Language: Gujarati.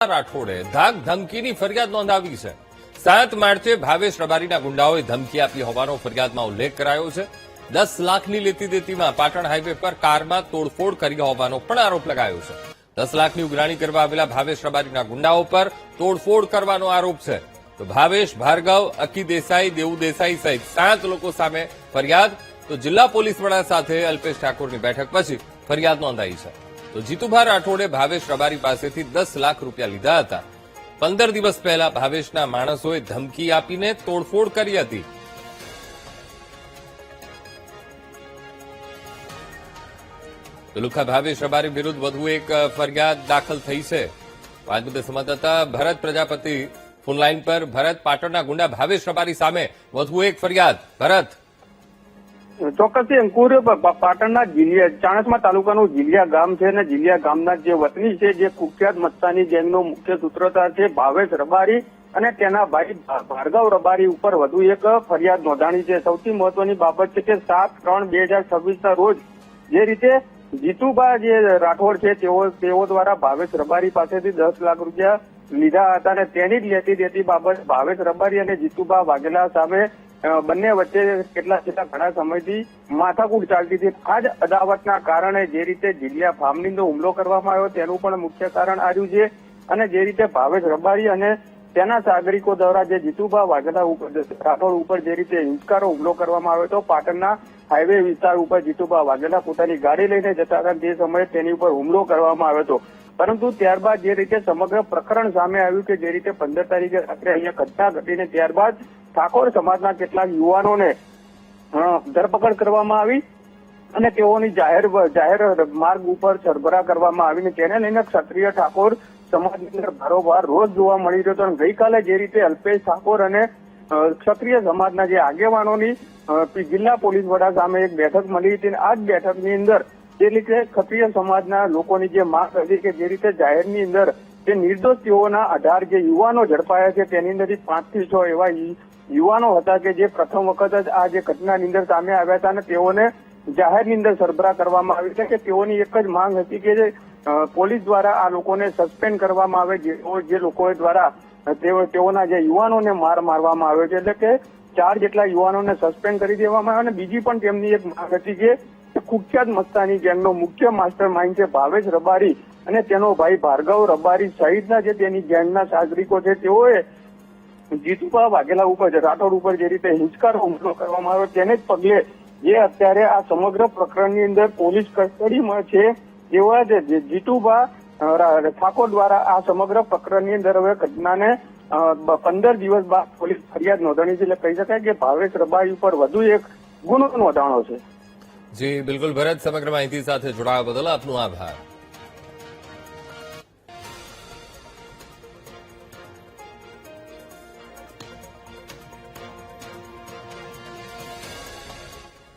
રાઠોડે ધાક ધમકીની ફરિયાદ નોંધાવી છે। 7 માર્ચે ભાવેશ રબારીના ગુંડાઓએ ધમકી આપી હોવાનો ફરિયાદમાં ઉલ્લેખ કરાયો છે। 10 લાખની લેતી દેતીમાં પાટણ હાઈવે પર કારમાં તોડફોડ કરી હોવાનો પણ આરોપ લગાયો છે। 10 લાખની ઉઘરાણી કરવા આવેલા ભાવેશ રબારીના ગુંડાઓ પર તોડફોડ કરવાનો આરોપ છે। તો ભાવેશ, ભાર્ગવ, અકી દેસાઈ, દેવુ દેસાઈ સહિત 7 લોકો સામે ફરિયાદ। તો જિલ્લા પોલીસ વડા સાથે અલ્પેશ ઠાકોરની બેઠક પછી ફરિયાદ નોંધાઈ છે। તો જીતુભા રાઠોડે ભાવેશ રબારી પાસેથી 10 લાખ રૂપિયા લીધા હતા। 15 દિવસ પહેલા ભાવેશના માણસોએ ધમકી આપીને તોડફોડ કરી હતી। તો લુખા ભાવેશ રબારી વિરુદ્ધ વધુ એક ફરિયાદ દાખલ થઈ છે। આ મુદ્દે સંવાદદાતા ભરત પ્રજાપતિ ફોનલાઈન પર। ભરત, પાટણના ગુંડા ભાવેશ રબારી સામે વધુ એક ફરિયાદ। ભરત, ચોક્કસથી અંકુર, પાટણના ચાણસ્મા તાલુકાનું જીલિયા ગામ છે અને જીલિયા ગામના જે વતની છે, જે કુખ્યાત મસ્તાની ગેંગનો મુખ્ય સૂત્રધાર છે ભાવેશ રબારી અને તેના ભાઈ ભાર્ગવ રબારી ઉપર વધુ એક ફરિયાદ નોંધાણી છે। સૌથી મહત્વની બાબત છે કે 7/3/2026 રોજ જે રીતે જીતુભા જે રાઠોડ છે તેઓ દ્વારા ભાવેશ રબારી પાસેથી 10 લાખ રૂપિયા લીધા હતા અને તેની જ લેતી દેતી બાબત ભાવેશ રબારી અને જીતુભા વાઘેલા સામે બંને વચ્ચે કેટલા ઘણા સમયથી માથાકૂટ ચાલતી હતી। આ જ અદાવતના કારણે જે રીતે જીલિયા ફાર્મની અંદર હુમલો કરવામાં આવ્યો તેનું પણ મુખ્ય કારણ આવ્યું છે અને જે રીતે ભાવેશ રબારી અને તેના નાગરિકો દ્વારા જે જીતુભા વાઘેલા રાઠોડ ઉપર જે રીતે હિંસકારો હુમલો કરવામાં આવ્યો હતો, પાટણના હાઈવે વિસ્તાર ઉપર જીતુભા વાઘેલા પોતાની ગાડી લઈને જતા હતા તે સમયે તેની ઉપર હુમલો કરવામાં આવ્યો હતો। પરંતુ ત્યારબાદ જે રીતે સમગ્ર પ્રકરણ સામે આવ્યું કે જે રીતે 15 તારીખે રાત્રે અહીંયા ઘટના ઘટીને ત્યારબાદ ઠાકોર સમાજના કેટલાક યુવાનોને ધરપકડ કરવામાં આવી અને તેઓની જાહેર માર્ગ ઉપર સરભરા કરવામાં આવીને તેને લઈને ક્ષત્રિય ઠાકોર સમાજની અંદર ભારોભાર રોજ જોવા મળી રહ્યો હતો। અને ગઈકાલે જે રીતે અલ્પેશ ઠાકોર અને ક્ષત્રિય સમાજના જે આગેવાનોની જિલ્લા પોલીસ વડા સામે એક બેઠક મળી હતી અને આ જ બેઠકની અંદર જે રીતે ક્ષત્રિય સમાજના લોકોની જે માંગ હતી કે જે રીતે જાહેરની અંદર જે નિર્દોષ તેઓના 18 જે યુવાનો ઝડપાયા છે તેની અંદરથી 5 થી 6 એવા યુવાનો હતા કે જે પ્રથમ વખત જ આ જે ઘટનાની અંદર સામે આવ્યા હતા અને તેઓને જાહેરની અંદર સરભરા કરવામાં આવી છે કે તેઓની એક જ માંગ હતી કે જે પોલીસ દ્વારા આ લોકોને સસ્પેન્ડ કરવામાં આવે, જે લોકો દ્વારા તેઓના જે યુવાનોને મારવામાં આવ્યો છે, એટલે કે 4 જેટલા યુવાનોને સસ્પેન્ડ કરી દેવામાં આવ્યા। અને બીજી પણ તેમની એક માંગ હતી કે કુખ્યાત મસ્તાની ગેંગનો મુખ્ય માસ્ટર માઇન્ડ છે ભાવેશ રબારી અને તેનો ભાઈ ભાર્ગવ રબારી સહિતના જે તેની ગેંગના નાગરિકો છે તેઓએ જીતુભા વાઘેલા ઉપર રાઠોડ ઉપર જે રીતે હિંસકારો હુમલો કરવામાં આવ્યો તેને જ પગલે જે અત્યારે આ સમગ્ર પ્રકરણની અંદર પોલીસ કસ્ટડીમાં છે તેવા જ જીતુભા ઠાકોર દ્વારા આ સમગ્ર પ્રકરણની અંદર હવે ઘટનાને 15 દિવસ બાદ પોલીસ ફરિયાદ નોંધાણી છે। એટલે કહી શકાય કે ભાવેશ રબારી ઉપર વધુ એક ગુનો નોંધાણો છે। જી બિલકુલ ભરત, સમગ્ર માહિતી સાથે જોડાવા બદલ આપનો આભાર।